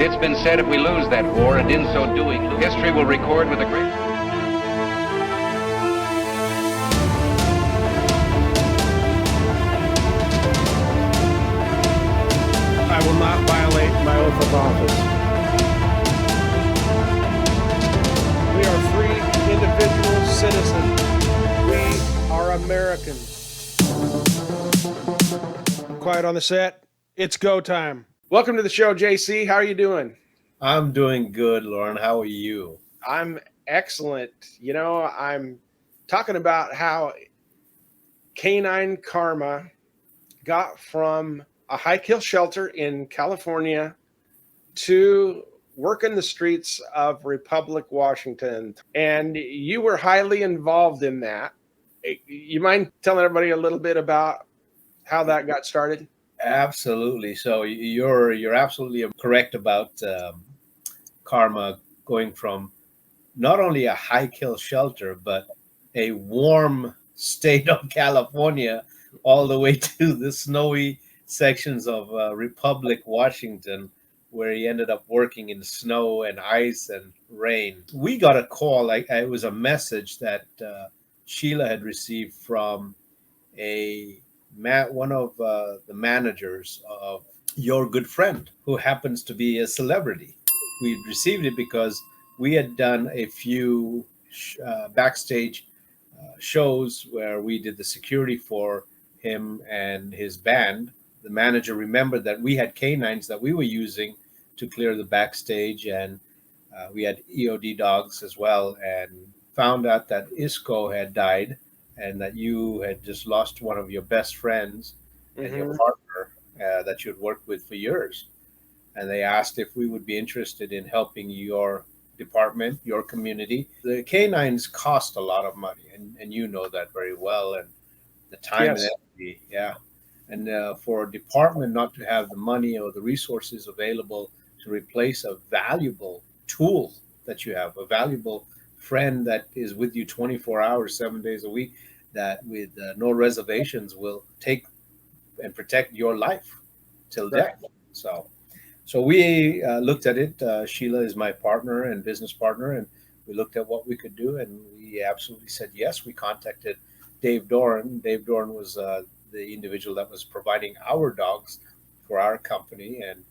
It's been said if we lose that war, and in so doing, history will record with a great... I will not violate my oath of office. We are free individual citizens. We are Americans. Quiet on the set. It's go time. Welcome to the show, JC. How are you doing? I'm doing good, Lauren. How are you? I'm excellent. You know, I'm talking about how canine karma got from a high kill shelter in California to working the streets of Republic, Washington. And you were highly involved in that. You mind telling everybody a little bit about how that got started? Absolutely. So you're absolutely correct about karma going from not only a high kill shelter, but a warm state of California all the way to the snowy sections of Republic, Washington, where he ended up working in snow and ice and rain. We got a call, like it was a message that Sheila had received from one of the managers of your good friend, who happens to be a celebrity. We received it because we had done a few backstage shows where we did the security for him and his band. The manager remembered that we had canines that we were using to clear the backstage, and we had EOD dogs as well, and found out that Isco had died and that you had just lost one of your best friends and your partner that you had worked with for years. And they asked if we would be interested in helping your department, your community. The canines cost a lot of money, and you know that very well, and the time and energy, and for a department not to have the money or the resources available to replace a valuable tool that you have, a valuable friend that is with you 24 hours, 7 days a week, that with no reservations will take and protect your life till death. So we looked at it. Sheila is my partner and business partner, and we looked at what we could do, and we absolutely said yes. We contacted Dave Doran. Dave Doran was the individual that was providing our dogs for our company, and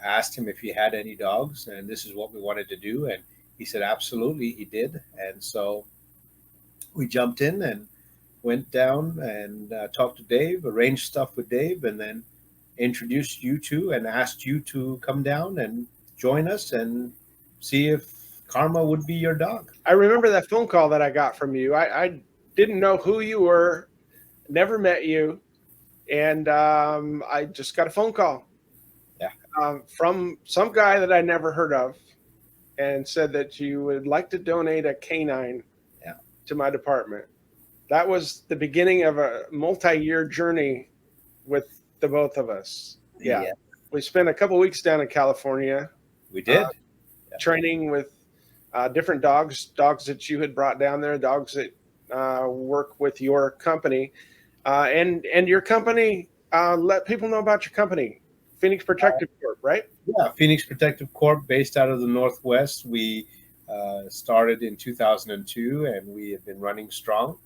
asked him if he had any dogs, and this is what we wanted to do. And he said absolutely, he did. And so we jumped in and went down and talked to Dave, arranged stuff with Dave, and then introduced you two and asked you to come down and join us and see if Karma would be your dog. I remember that phone call that I got from you. I didn't know who you were, never met you, and I just got a phone call from some guy that I never heard of, and said that you would like to donate a canine to my department. That was the beginning of a multi-year journey with the both of us. Yeah. We spent a couple weeks down in California. We did. Training with different dogs that you had brought down there, dogs that work with your company. And your company, let people know about your company, Phoenix Protective Corp, right? Yeah, Phoenix Protective Corp, based out of the Northwest. We started in 2002, and we have been running strong.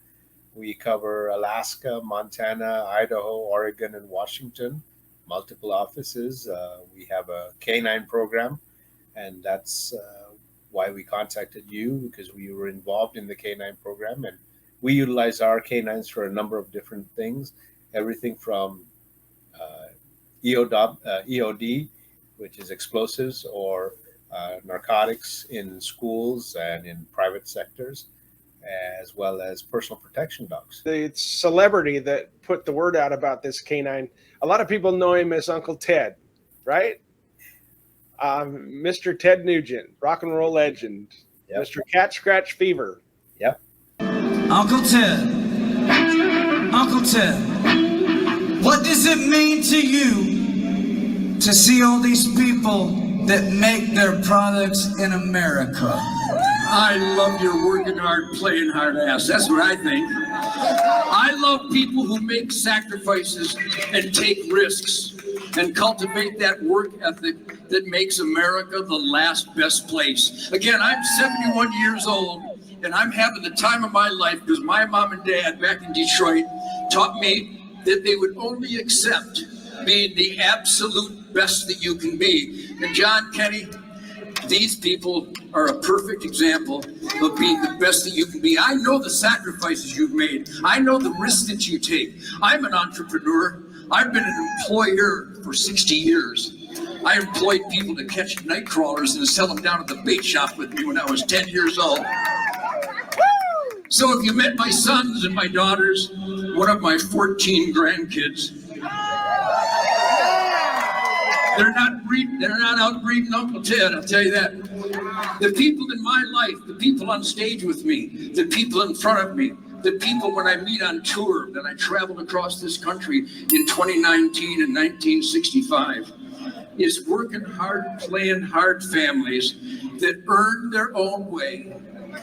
We cover Alaska, Montana, Idaho, Oregon, and Washington, multiple offices. We have a canine program, and that's why we contacted you, because we were involved in the canine program, and we utilize our canines for a number of different things, everything from EOD, which is explosives, or narcotics in schools and in private sectors, as well as personal protection dogs. The celebrity that put the word out about this canine, a lot of people know him as Uncle Ted, right? Mr. Ted Nugent, rock and roll legend. Yep. Mr. Cat Scratch Fever. Yep. Uncle Ted, what does it mean to you to see all these people that make their products in America? I love your working hard, playing hard ass. That's what I think. I love people who make sacrifices and take risks. and cultivate that work ethic that makes America the last best place. Again, I'm 71 years old, and I'm having the time of my life because my mom and dad back in Detroit taught me that they would only accept being the absolute best that you can be. And John Kenny, these people are a perfect example of being the best that you can be. I know the sacrifices you've made. I know the risks that you take. I'm an entrepreneur. I've been an employer for 60 years. I employed people to catch night crawlers and sell them down at the bait shop with me when I was 10 years old. So if you met my sons and my daughters, one of my 14 grandkids, they're not out breeding Uncle Ted, I'll tell you that. The people in my life, the people on stage with me, the people in front of me, the people when I meet on tour that I traveled across this country in 2019 and 1965, is working hard, playing hard families that earn their own way,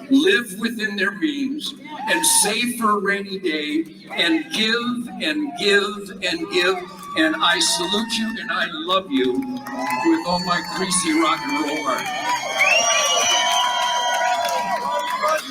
live within their means, and save for a rainy day, and give and give and give. And I salute you and I love you with all my greasy rock and roll heart.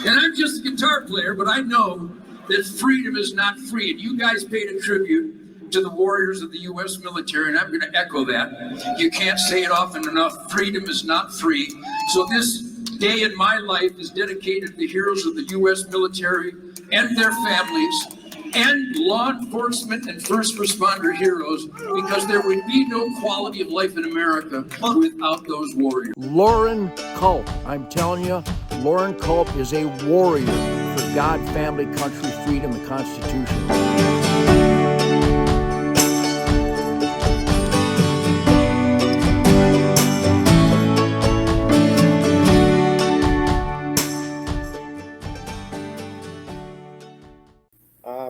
And I'm just a guitar player, but I know that freedom is not free. And you guys paid a tribute to the warriors of the U.S. military, and I'm going to echo that. You can't say it often enough. Freedom is not free. So this day in my life is dedicated to the heroes of the U.S. military and their families, and law enforcement and first responder heroes, because there would be no quality of life in America without those warriors. Lauren Culp, I'm telling you, Lauren Culp is a warrior for God, family, country, freedom, and Constitution.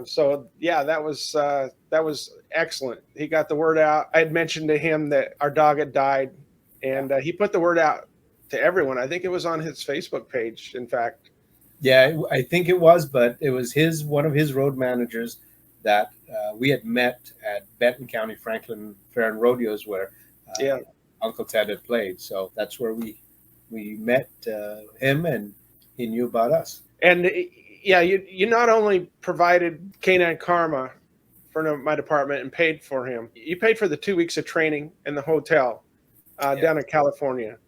So yeah, that was excellent. He got the word out. I had mentioned to him that our dog had died, and he put the word out to everyone. I think it was on his Facebook page, in fact. Yeah, I think it was, but it was one of his road managers that we had met at Benton County Franklin Fair and Rodeos, where Uncle Ted had played. So that's where we met him, and he knew about us. And yeah, you not only provided Canine Karma for my department and paid for him, you paid for the 2 weeks of training in the hotel down in California.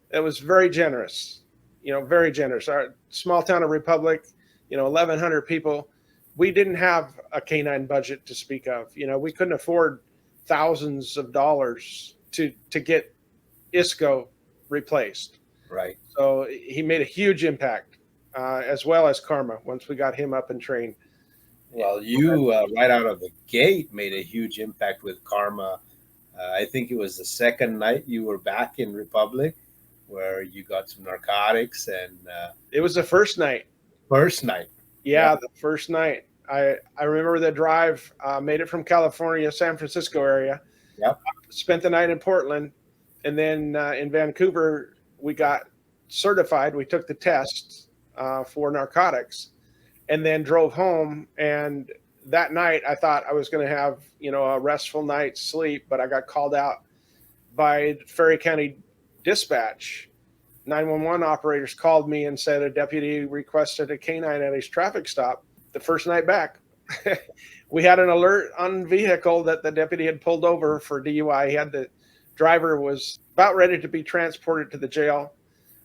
It was very generous, very generous. Our small town of Republic, 1,100 people. We didn't have a canine budget to speak of. We couldn't afford thousands of dollars to get ISCO replaced. Right. So he made a huge impact. As well as Karma, once we got him up and trained. Well, you right out of the gate made a huge impact with Karma. I think it was the second night you were back in Republic, where you got some narcotics, and it was the first night. First night. Yeah, the first night. I remember the drive. Made it from California, San Francisco area. Yep. Spent the night in Portland, and then in Vancouver we got certified. We took the tests for narcotics, and then drove home. And that night I thought I was going to have, a restful night's sleep, but I got called out by Ferry County Dispatch. 911 operators called me and said a deputy requested a canine at his traffic stop the first night back. We had an alert on vehicle that the deputy had pulled over for DUI. The driver was about ready to be transported to the jail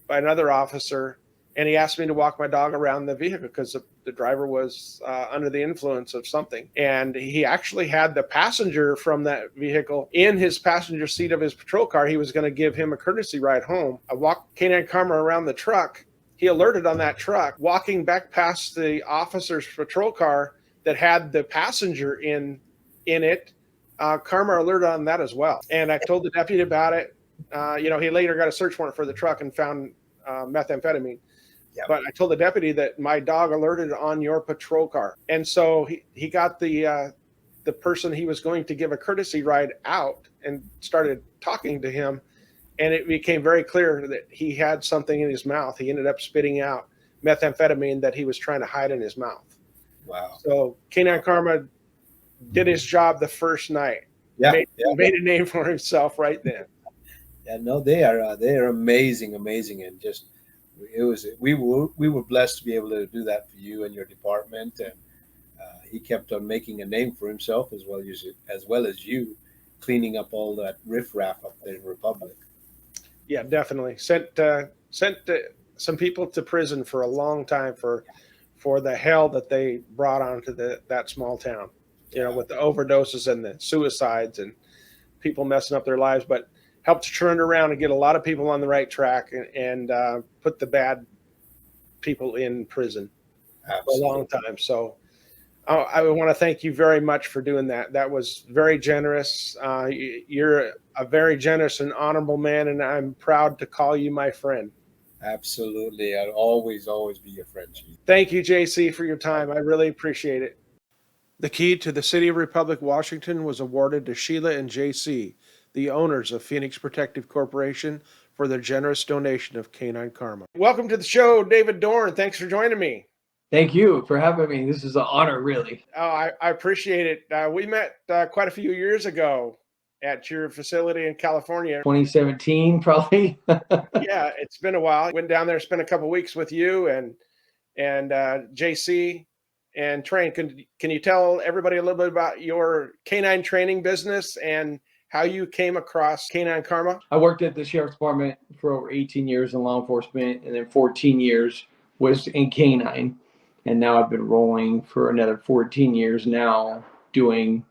by another officer. And he asked me to walk my dog around the vehicle because the driver was under the influence of something. And he actually had the passenger from that vehicle in his passenger seat of his patrol car. He was going to give him a courtesy ride home. I walked Canine Karma around the truck. He alerted on that truck, walking back past the officer's patrol car that had the passenger in it. Karma alerted on that as well. And I told the deputy about it. He later got a search warrant for the truck and found methamphetamine. Yep. But I told the deputy that my dog alerted on your patrol car. And so he got the person he was going to give a courtesy ride out and started talking to him. And it became very clear that he had something in his mouth. He ended up spitting out methamphetamine that he was trying to hide in his mouth. Wow. So Canine Karma did his job the first night. Yeah, made a name for himself right then. yeah. No, they are amazing, and just we were blessed to be able to do that for you and your department, and he kept on making a name for himself as well as you, cleaning up all that riffraff up there in Republic. Yeah, definitely sent some people to prison for a long time for the hell that they brought onto that small town. You know, Yeah. with the overdoses and the suicides and people messing up their lives, but helped turn it around and get a lot of people on the right track and put the bad people in prison for a long Absolutely. time. So I want to thank you very much for doing that. That was very generous. You're a very generous and honorable man, and I'm proud to call you my friend. Absolutely. I'll always be your friend, Chief. Thank you, JC, for your time. I really appreciate it. The key to the City of Republic, Washington was awarded to Sheila and JC, the owners of Phoenix Protective Corporation, for their generous donation of Canine Karma. Welcome to the show, David Dorn. Thanks for joining me. Thank you for having me. This is an honor, really. Oh, I appreciate it. We met quite a few years ago at your facility in California. 2017, probably. Yeah, it's been a while. Went down there, spent a couple weeks with you and JC and train. Can you tell everybody a little bit about your canine training business and how you came across Canine Karma? I worked at the Sheriff's Department for over 18 years in law enforcement, and then 14 years was in canine. And now I've been rolling for another 14 years now doing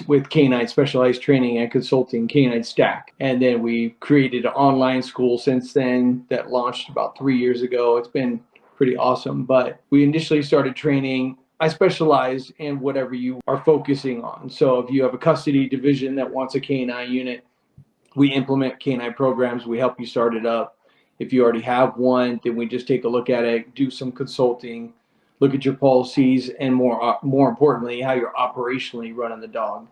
with canine specialized training and consulting Canine Stack. And then we created an online school since then that launched about 3 years ago. It's been pretty awesome. But we initially started training. I specialize in whatever you are focusing on. So if you have a custody division that wants a canine unit, we implement canine programs. We help you start it up. If you already have one, then we just take a look at it, do some consulting, look at your policies, and more importantly, how you're operationally running the dog.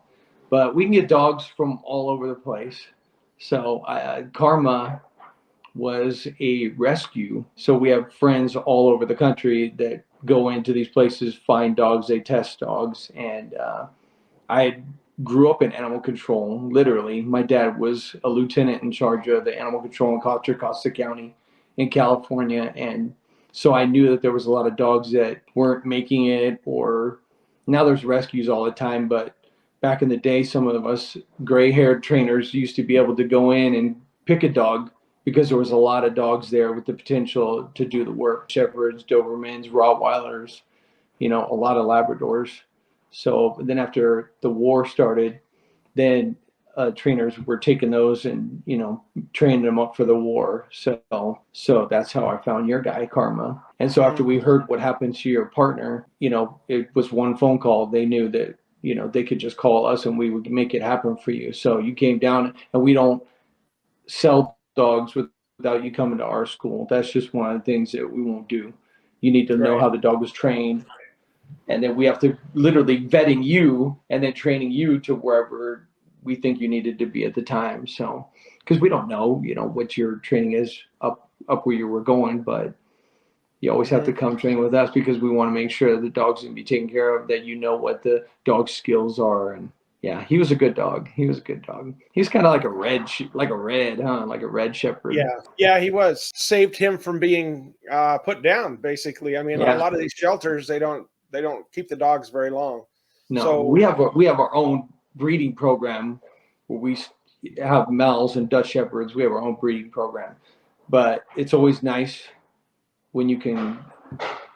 But we can get dogs from all over the place. So Karma was a rescue. So we have friends all over the country that go into these places, find dogs, they test dogs. And I grew up in animal control, literally. My dad was a lieutenant in charge of the animal control in Contra Costa County in California. And so I knew that there was a lot of dogs that weren't making it, or now there's rescues all the time. But back in the day, some of us gray-haired trainers used to be able to go in and pick a dog because there was a lot of dogs there with the potential to do the work. Shepherds, Dobermans, Rottweilers, a lot of Labradors. So then after the war started, then trainers were taking those and, training them up for the war. So that's how I found your guy, Karma. And so after we heard what happened to your partner, it was one phone call. They knew that, they could just call us and we would make it happen for you. So you came down, and we don't sell dogs without you coming to our school. That's just one of the things that we won't do. You need to know how the dog was trained. And then we have to literally vetting you and then training you to wherever we think you needed to be at the time. So, because we don't know, what your training is up where you were going, but you always have to come train with us because we want to make sure that the dog's going to be taken care of, that what the dog's skills are. And yeah, he was a good dog. He's kind of like a red shepherd. Yeah, he was. Saved him from being put down, basically. I mean, a lot of these shelters, they don't keep the dogs very long. No, so we have our own breeding program where we have Mels and Dutch Shepherds. We have our own breeding program, but it's always nice when you can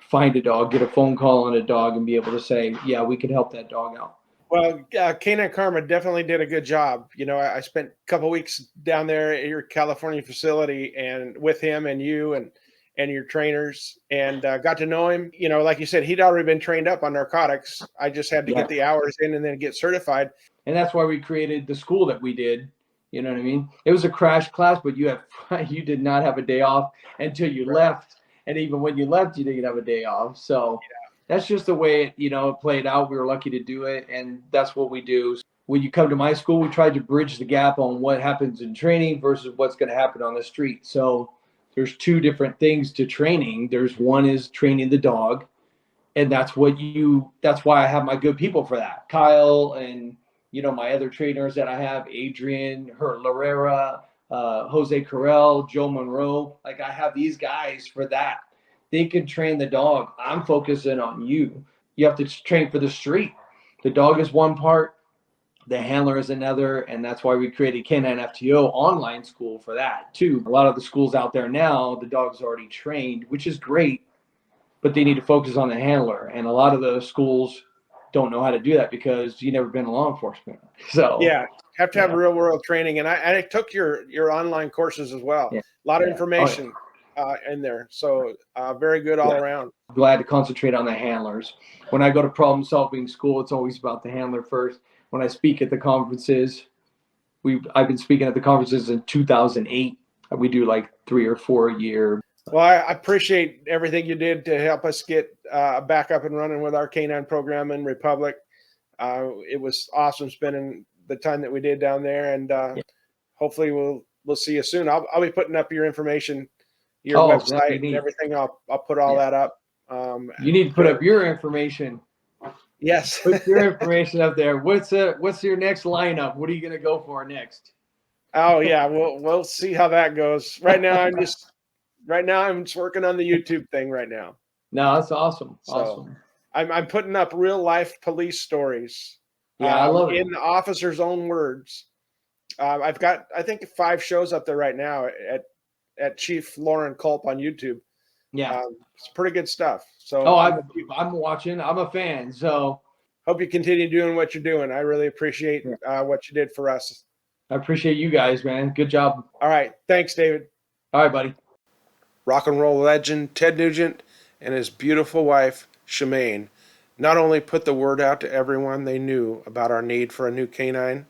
find a dog, get a phone call on a dog, and be able to say, yeah, we can help that dog out. Well, Canine Karma definitely did a good job. I spent a couple of weeks down there at your California facility and with him and you and your trainers, and got to know him. Like you said, he'd already been trained up on narcotics. I just had to get the hours in and then get certified. And that's why we created the school that we did. You know what I mean? It was a crash class, but you did not have a day off until you left. And even when you left, you didn't have a day off. So that's just the way it played out. We were lucky to do it. And that's what we do. When you come to my school, we tried to bridge the gap on what happens in training versus what's going to happen on the street. So there's two different things to training. There's one is training the dog. And that's why I have my good people for that. Kyle and my other trainers that I have, Adrian, Herrera, Jose Carrell, Joe Monroe. Like, I have these guys for that. They can train the dog. I'm focusing on you. You have to train for the street. The dog is one part, the handler is another, and that's why we created Canine FTO online school for that too. A lot of the schools out there now, the dog's already trained, which is great, but they need to focus on the handler. And a lot of the schools don't know how to do that because you've never been in law enforcement. So yeah, have to have real world training. And I took your online courses as well. Yeah. A lot of information in there. So very good all around. Glad to concentrate on the handlers. When I go to problem solving school, it's always about the handler first. When I speak at the conferences, I've been speaking at the conferences in 2008. We do like 3 or 4 a year. Well, I appreciate everything you did to help us get back up and running with our canine program in Republic. It was awesome spending the time that we did down there, and hopefully we'll see you soon. I'll be putting up your information, your website, and everything. I'll put all that up. You need to put up your information. Yes, put your information up there. What's your next lineup? What are you going to go for next? Oh yeah, we'll see how that goes. Right now I'm just working on the YouTube thing right now. No, that's awesome. So awesome. I'm putting up real life police stories. Yeah, I love it. In the officer's own words. I've got, I think, 5 shows up there right now at Chief Lauren Culp on YouTube. Yeah, it's pretty good stuff. So I'm watching. I'm a fan. So hope you continue doing what you're doing. I really appreciate what you did for us. I appreciate you guys, man. Good job. All right, thanks, David. All right, buddy. Rock and roll legend Ted Nugent and his beautiful wife Shemaine not only put the word out to everyone they knew about our need for a new canine,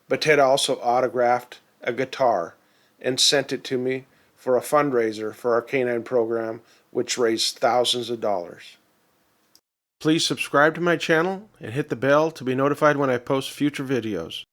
but Ted also autographed a guitar and sent it to me for a fundraiser for our canine program, which raised thousands of dollars. Please subscribe to my channel and hit the bell to be notified when I post future videos.